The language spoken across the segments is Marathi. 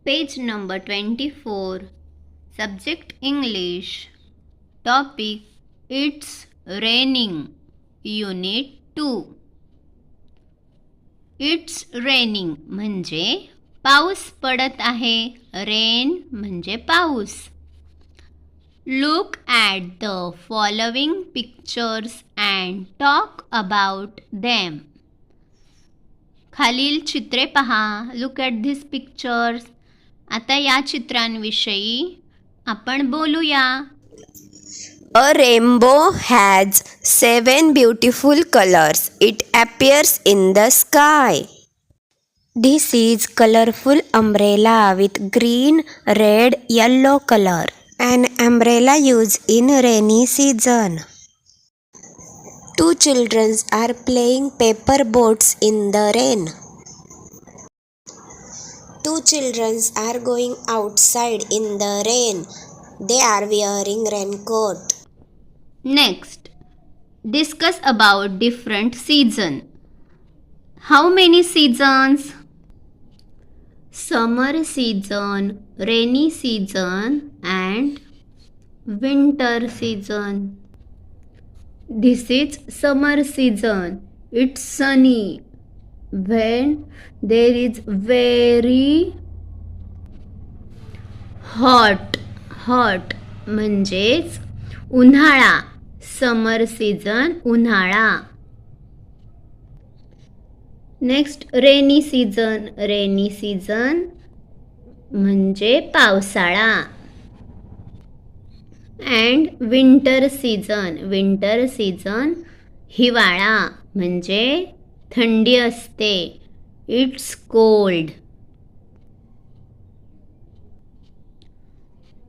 Page number 24. Subject English. Topic It's raining. Unit 2. It's raining म्हणजे पाऊस पडत आहे. रेन म्हणजे पाऊस. Look at the following pictures and talk about them. खालील चित्रे पहा. Look at these pictures. आता या चित्रांविषयी आपण बोलूया. A rainbow has 7 beautiful colors. It appears in the sky. This is colorful umbrella with green, red, yellow color. An umbrella used in rainy season. Two children are playing paper boats in the rain. Two children are going outside in the rain. They are wearing raincoat. Next, discuss about different season. How many seasons? Summer season, rainy season and winter season. This is summer season. It's sunny when there is very hot म्हणजेच उन्हाळा. समर सीझन उन्हाळा. नेक्स्ट रेनी सीझन म्हणजे पावसाळा. अँड विंटर सीझन हिवाळा म्हणजे थंडी असते. It's cold.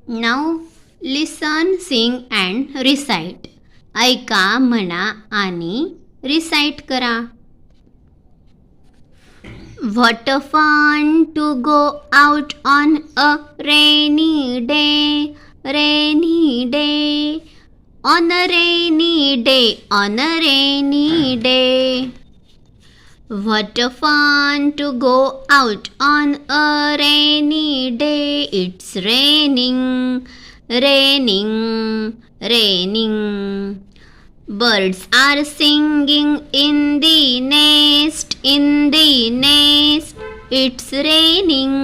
Now listen, sing and recite. ऐका, म्हणा आणि रिसाइट करा. What a fun to go out on a rainy day. On a rainy day. What a fun to go out on a rainy day. It's raining. Birds are singing in the nest. It's raining.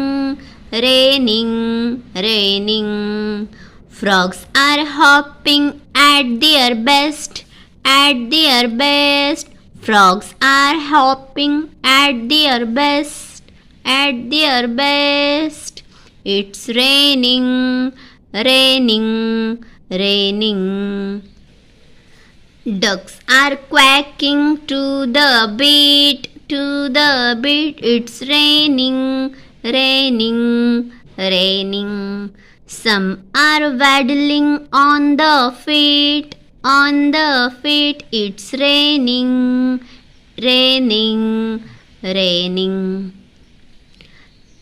Frogs are hopping at their best. Frogs are hopping at their best. It's raining. Ducks are quacking to the beat. It's raining. Some are waddling on the feet. It's raining.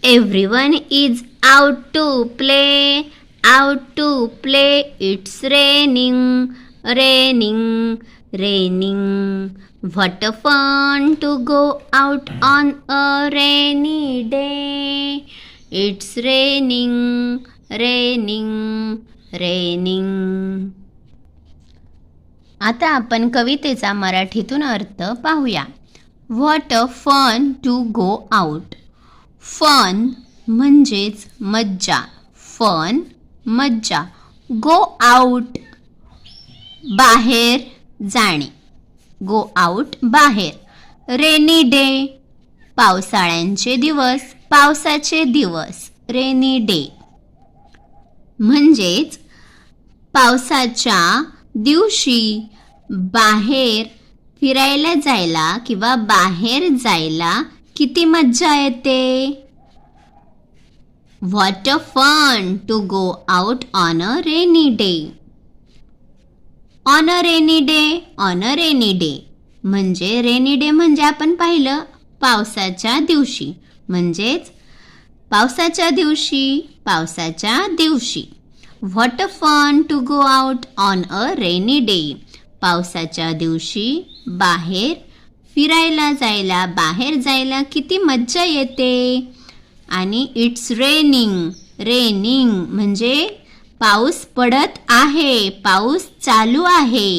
Everyone is out to play. It's raining. What a fun to go out on a rainy day. It's raining. आता आपण कवितेचा मराठीतून अर्थ पाहूया. What a fun to go out. Fun म्हणजेच मज्जा. मज्जा. गो आउट बाहेर जाणे. गो आउट बाहेर. रेनी डे पावसाचे दिवस. रेनी डे म्हणजेच पावसाच्या दिवशी बाहेर फिरायला जायला किंवा बाहेर जायला किती मज्जा येते. What a fun to go out on a rainy day. On a rainy day म्हणजे रेनी डे म्हणजे आपण पाहिलं पावसाच्या दिवशी. म्हणजेच पावसाच्या दिवशी. What a fun to go out on a rainy day. पावसाच्या दिवशी बाहेर फिरायला जायला, बाहेर जायला किती मज्जा येते. आणि इट्स रेनिंग. रेनिंग म्हणजे पाऊस पडत आहे, पाऊस चालू आहे.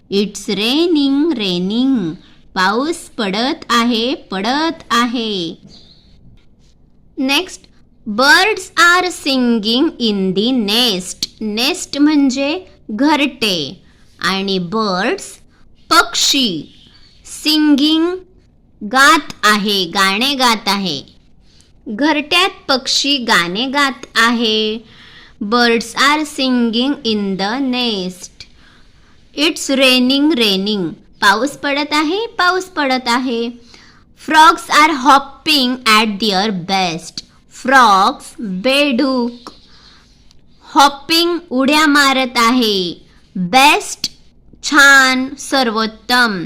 It's raining. रेनिंग पाऊस पडत आहे, पडत आहे. Next, birds are singing in the nest. Nest म्हणजे घरटे आणि बर्ड्स पक्षी. सिंगिंग गात आहे, गाणे गात आहे. घरट्यात पक्षी गाणे गात आहे. Birds are singing in the nest. It's raining. Raining पाऊस पडत आहे, पाऊस पडत आहे. Frogs are hopping at their best. Frogs बेडूक. हॉपिंग उड्या मारत आहे. बेस्ट छान, सर्वोत्तम.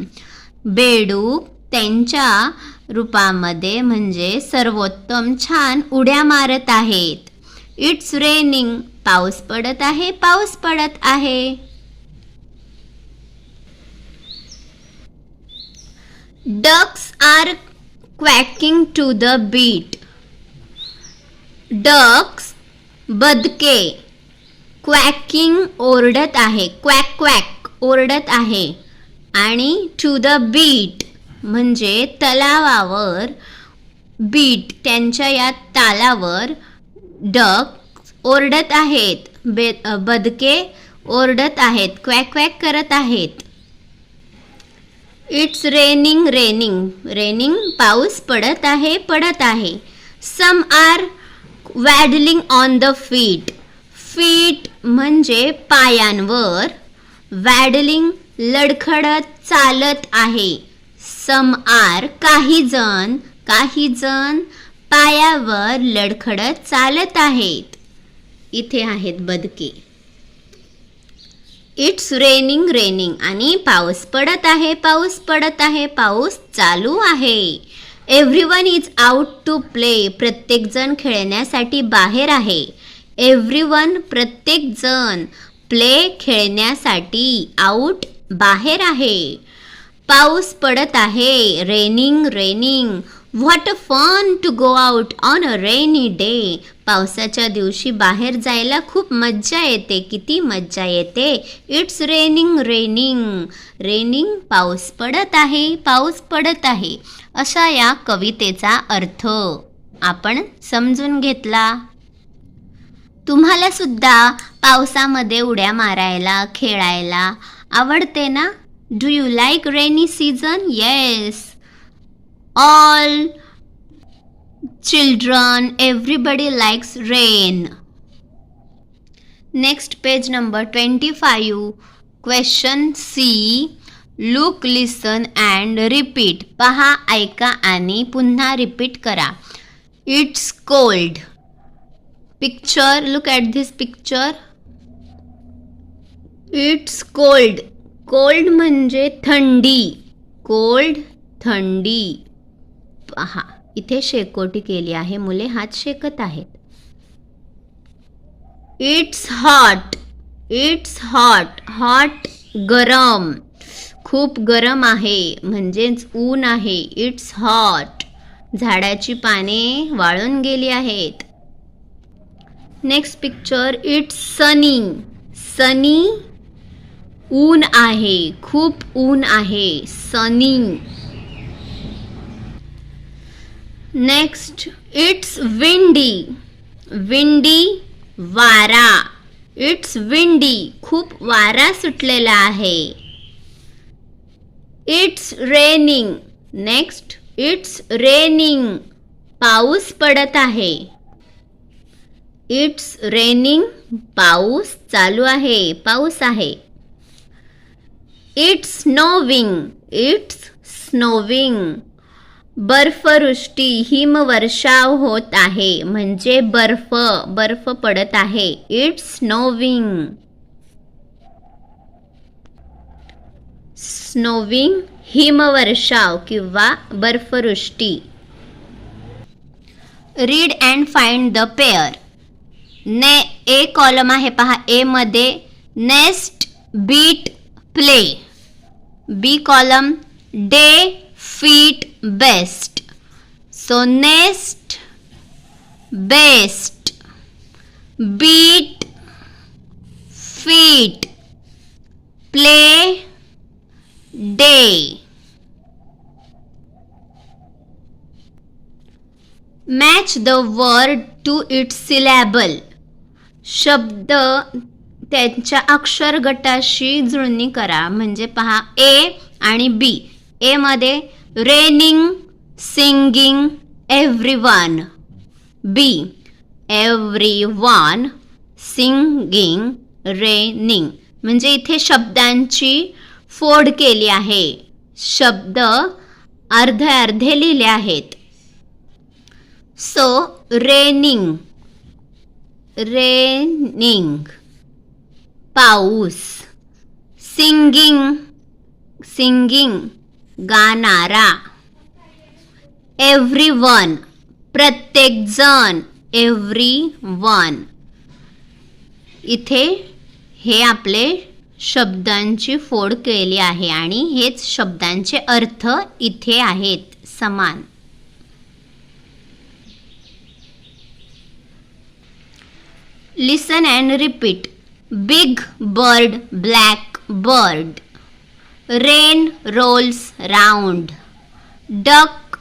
बेडूक त्यांच्या रूपामध्ये म्हणजे सर्वोत्तम छान उड्या मारत आहेत. इट्स रेनिंग पाऊस पडत आहे, पाऊस पडत आहे. Ducks are quacking to the beat. Ducks बदके. क्वॅकिंग ओरडत आहे, क्वॅक क्वॅक ओरडत आहे. आणि टू द बीट म्हणजे तलावावर. बीट त्यांच्या या तालावर डक ओरडत आहेत. बदके ओरडत आहेत, क्वॅक क्वॅक करत आहेत. It's raining. रेनिंग. रेनिंग पाऊस पडत आहे, पडत आहे. Some are waddling on the feet. Feet म्हणजे पायांवर. वॅडलिंग लडखडत चालत आहे. सम आर काही जण, काही जण पायावर लडखडत चालत आहेत. इथे आहेत बदके. It's raining. रेनिंग आणि पाऊस पडत आहे, पाऊस पडत आहे. पाऊस चालू आहे. Everyone is out to play. प्रत्येकजण खेळण्यासाठी बाहेर आहे. एव्हरीवन प्रत्येक जण. प्ले खेळण्यासाठी. आउट बाहेर आहे. पाऊस पडत आहे. Raining. Raining what a fun to go out on a rainy day. पावसाच्या दिवशी बाहेर जायला खूप मज्जा येते, किती मज्जा येते. It's raining. रेनिंग. रेनिंग पाऊस पडत आहे, पाऊस पडत आहे. अशा या कवितेचा अर्थ आपण समजून घेतला. तुम्हाला सुद्धा पावसामध्ये उड्या मारायला, खेळायला आवडते ना? Do you like rainy season? Yes. All children, everybody likes rain. Next, page number 25. Question C. Look, listen and repeat. पहा, ऐका आणि पुन्हा रिपीट करा. It's cold. Picture, look at this picture. It's cold. Cold म्हणजे थंडी. Cold, थंडी. पहा, इथे शेकोटी केली आहे, मुले हात शेकत आहेत. It's hot. It's hot. Hot गरम. खूप गरम आहे म्हणजेच ऊन आहे. It's hot. झाडाची पाने वाळून गेली आहेत. Next picture. इट्स सनी. सनी ऊन आहे, खूप ऊन आहे. सनी. नेक्स्ट. It's windy. विंडी वारा. इट्स विंडी खूप वारा सुटलेला आहे. It's raining. Next. It's raining पाऊस पडत आहे. इट्स रेनिंग पाऊस चालू आहे, पाऊस आहे. इट्स स्नोविंग. इट्स स्नोविंग बर्फवृष्टी, हिमवर्षाव होत आहे म्हणजे बर्फ पडत आहे. इट्स स्नोविंग. स्नोविंग हिमवर्षाव किंवा बर्फवृष्टी. Read and find the pair. A column आहे पहा. ए मध्ये nest, beat, play. B column day, feet, best. So nest, best, beat, feet, play, day. Match the word to its syllable. शब्द त्यांच्या अक्षर गटाशी जुळणी करा. म्हणजे पहा, ए आणि बी. ए मध्ये रेनिंग, सिंगिंग, एव्हरीवन. बी एव्हरीवन, सिंगिंग, रेनिंग. म्हणजे इथे शब्दांची फोड केली आहे. शब्द अर्धे अर्धे लिहिले आहेत. सो रेनिंग, रेनिंग, पाऊस. सिंगिंग, सिंगिंग, गाणारा. एव्हरीवन, प्रत्येकजण, एव्हरीवन. इथे हे आपले शब्दांची फोड केली आहे आणि हेच शब्दांचे अर्थ इथे आहेत समान. Listen and repeat. Big bird, black bird. Rain rolls round. Duck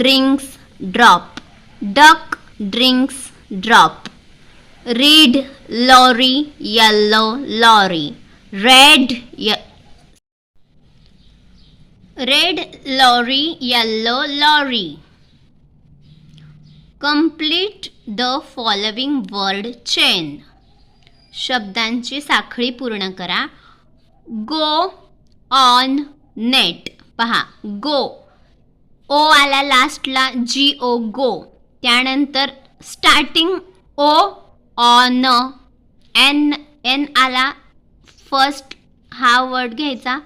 drinks drop. Duck drinks drop. Red lorry, yellow lorry. Red lorry, yellow lorry. Complete the following word chain. शब्दांची साखळी पूर्ण करा. Go on net. पहा, गो, ओ आला लास्टला, GO, गो. त्यानंतर स्टार्टिंग ओ, ऑन, एन आला फर्स्ट, हा वर्ड घ्यायचा.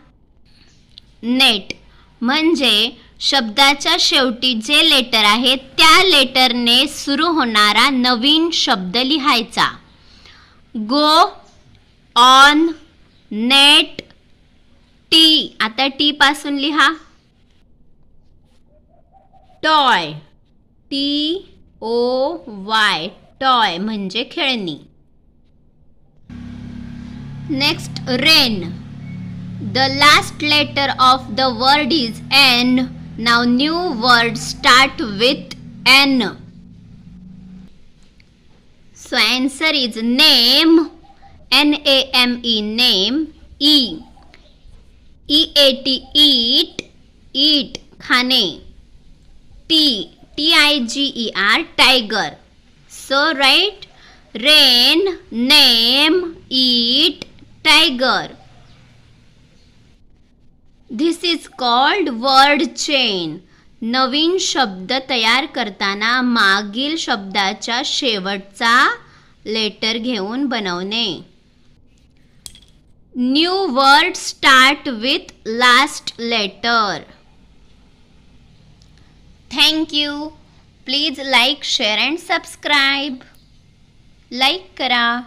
नेट म्हणजे शब्दाच्या शेवटी जे लेटर आहे त्या लेटरने सुरू होणारा नवीन शब्द लिहायचा. Go on net T. आता टी पासून लिहा. टॉय, TOY, टॉय म्हणजे खेळणी. Next rain. The last letter of the word is N. Now new words start with N. So answer is name, NAME, name. EAT, eat, eat, खाने. TIGER, tiger. So write rain, name, eat, tiger. This is called word chain. नवीन शब्द तयार करताना मागील शब्दाच्या शेवटचा लेटर घेऊन बनवणे. New word start with last letter. Thank you. Please like, share and subscribe. Like करा.